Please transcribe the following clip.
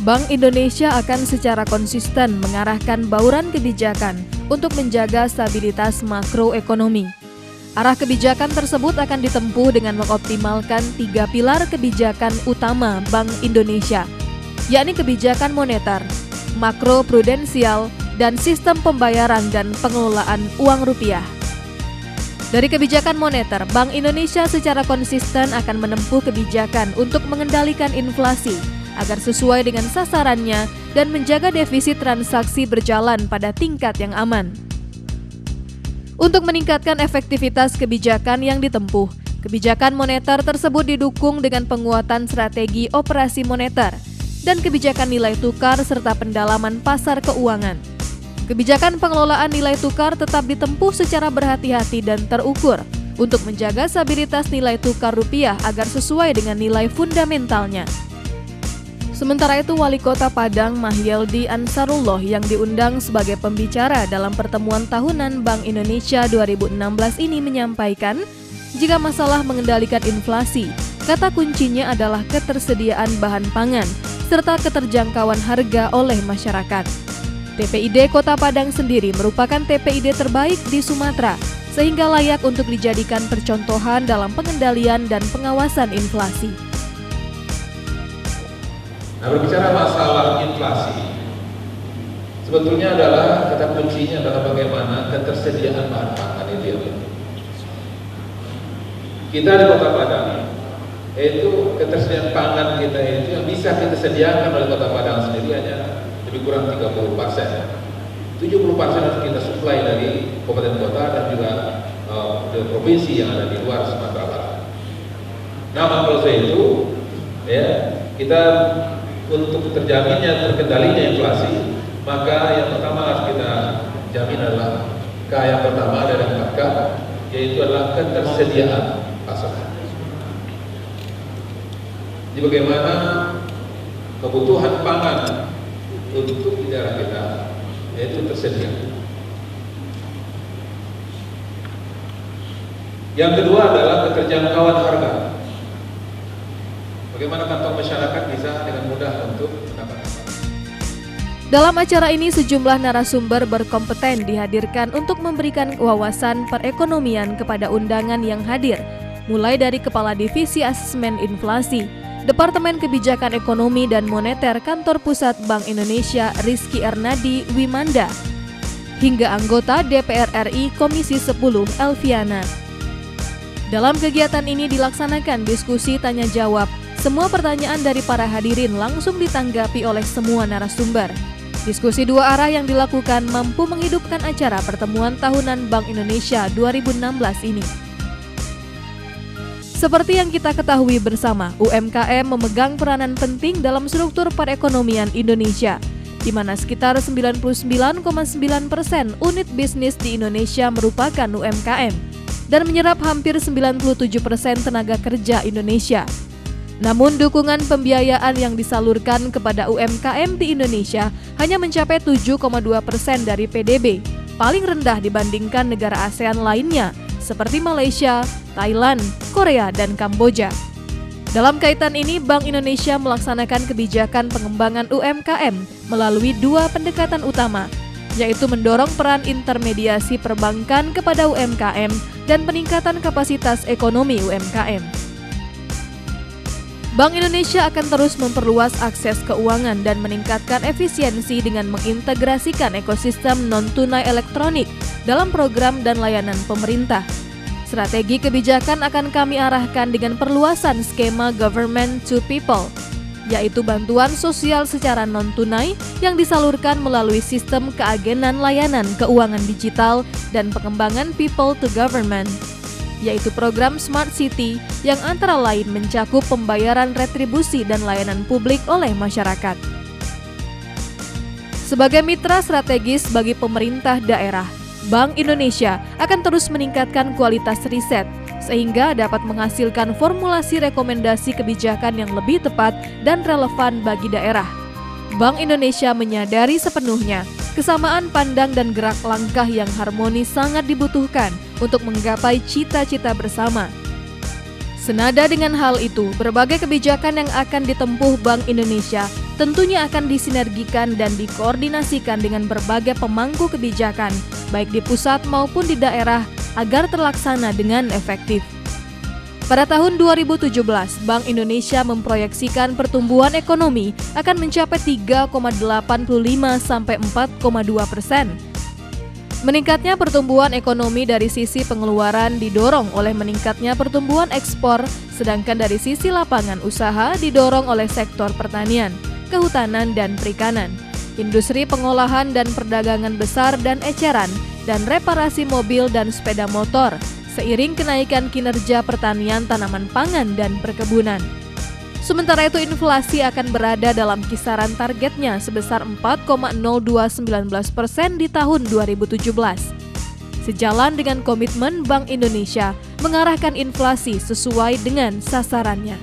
Bank Indonesia akan secara konsisten mengarahkan bauran kebijakan untuk menjaga stabilitas makroekonomi. Arah kebijakan tersebut akan ditempuh dengan mengoptimalkan 3 pilar kebijakan utama Bank Indonesia, yakni kebijakan moneter, makroprudensial, dan sistem pembayaran dan pengelolaan uang rupiah. Dari kebijakan moneter, Bank Indonesia secara konsisten akan menempuh kebijakan untuk mengendalikan inflasi agar sesuai dengan sasarannya dan menjaga defisit transaksi berjalan pada tingkat yang aman. Untuk meningkatkan efektivitas kebijakan yang ditempuh, kebijakan moneter tersebut didukung dengan penguatan strategi operasi moneter dan kebijakan nilai tukar serta pendalaman pasar keuangan. Kebijakan pengelolaan nilai tukar tetap ditempuh secara berhati-hati dan terukur untuk menjaga stabilitas nilai tukar rupiah agar sesuai dengan nilai fundamentalnya. Sementara itu, Wali Kota Padang Mahyeldi Ansarullah yang diundang sebagai pembicara dalam pertemuan tahunan Bank Indonesia 2016 ini menyampaikan, jika masalah mengendalikan inflasi, kata kuncinya adalah ketersediaan bahan pangan serta keterjangkauan harga oleh masyarakat. TPID Kota Padang sendiri merupakan TPID terbaik di Sumatera, sehingga layak untuk dijadikan percontohan dalam pengendalian dan pengawasan inflasi. Nah, berbicara masalah inflasi, sebetulnya adalah kata kuncinya adalah bagaimana ketersediaan bahan pangan itu ya. Kita di Kota Padang, itu ketersediaan pangan kita itu yang bisa kita sediakan oleh Kota Padang sendiri hanya lebih kurang 30%. 70% harus kita suplai dari kabupaten kota dan juga dari provinsi yang ada di luar Sumatera Barat. Nah, kalau itu ya kita untuk terjaminnya terkendalinya inflasi, maka yang pertama harus kita jamin adalah yang pertama ada 4K, yaitu adalah ketersediaan pasokan. Jadi bagaimana kebutuhan pangan untuk di daerah kita yaitu tersedia. Yang kedua adalah keterjangkauan harga. Bagaimana kantong masyarakat bisa dengan mudah untuk mendapatkan. Dalam acara ini sejumlah narasumber berkompeten dihadirkan untuk memberikan wawasan perekonomian kepada undangan yang hadir, mulai dari Kepala Divisi Asesmen Inflasi, Departemen Kebijakan Ekonomi dan Moneter Kantor Pusat Bank Indonesia Rizky Ernadi Wimanda, hingga anggota DPR RI Komisi 10 Elviana. Dalam kegiatan ini dilaksanakan diskusi tanya jawab. Semua pertanyaan dari para hadirin langsung ditanggapi oleh semua narasumber. Diskusi dua arah yang dilakukan mampu menghidupkan acara pertemuan tahunan Bank Indonesia 2016 ini. Seperti yang kita ketahui bersama, UMKM memegang peranan penting dalam struktur perekonomian Indonesia, di mana sekitar 99,9% unit bisnis di Indonesia merupakan UMKM dan menyerap hampir 97% tenaga kerja Indonesia. Namun dukungan pembiayaan yang disalurkan kepada UMKM di Indonesia hanya mencapai 7,2% dari PDB, paling rendah dibandingkan negara ASEAN lainnya seperti Malaysia, Thailand, Korea, dan Kamboja. Dalam kaitan ini, Bank Indonesia melaksanakan kebijakan pengembangan UMKM melalui dua pendekatan utama, yaitu mendorong peran intermediasi perbankan kepada UMKM dan peningkatan kapasitas ekonomi UMKM. Bank Indonesia akan terus memperluas akses keuangan dan meningkatkan efisiensi dengan mengintegrasikan ekosistem non-tunai elektronik dalam program dan layanan pemerintah. Strategi kebijakan akan kami arahkan dengan perluasan skema government to people, yaitu bantuan sosial secara non-tunai yang disalurkan melalui sistem keagenan layanan keuangan digital dan pengembangan people to government, yaitu program Smart City yang antara lain mencakup pembayaran retribusi dan layanan publik oleh masyarakat. Sebagai mitra strategis bagi pemerintah daerah, Bank Indonesia akan terus meningkatkan kualitas riset sehingga dapat menghasilkan formulasi rekomendasi kebijakan yang lebih tepat dan relevan bagi daerah. Bank Indonesia menyadari sepenuhnya kesamaan pandang dan gerak langkah yang harmonis sangat dibutuhkan untuk menggapai cita-cita bersama. Senada dengan hal itu, berbagai kebijakan yang akan ditempuh Bank Indonesia tentunya akan disinergikan dan dikoordinasikan dengan berbagai pemangku kebijakan, baik di pusat maupun di daerah, agar terlaksana dengan efektif. Pada tahun 2017, Bank Indonesia memproyeksikan pertumbuhan ekonomi akan mencapai 3,85 sampai 4,2%. Meningkatnya pertumbuhan ekonomi dari sisi pengeluaran didorong oleh meningkatnya pertumbuhan ekspor, sedangkan dari sisi lapangan usaha didorong oleh sektor pertanian, kehutanan dan perikanan, industri pengolahan dan perdagangan besar dan eceran, dan reparasi mobil dan sepeda motor, seiring kenaikan kinerja pertanian tanaman pangan dan perkebunan. Sementara itu inflasi akan berada dalam kisaran targetnya sebesar 4,0219% di tahun 2017. Sejalan dengan komitmen Bank Indonesia mengarahkan inflasi sesuai dengan sasarannya.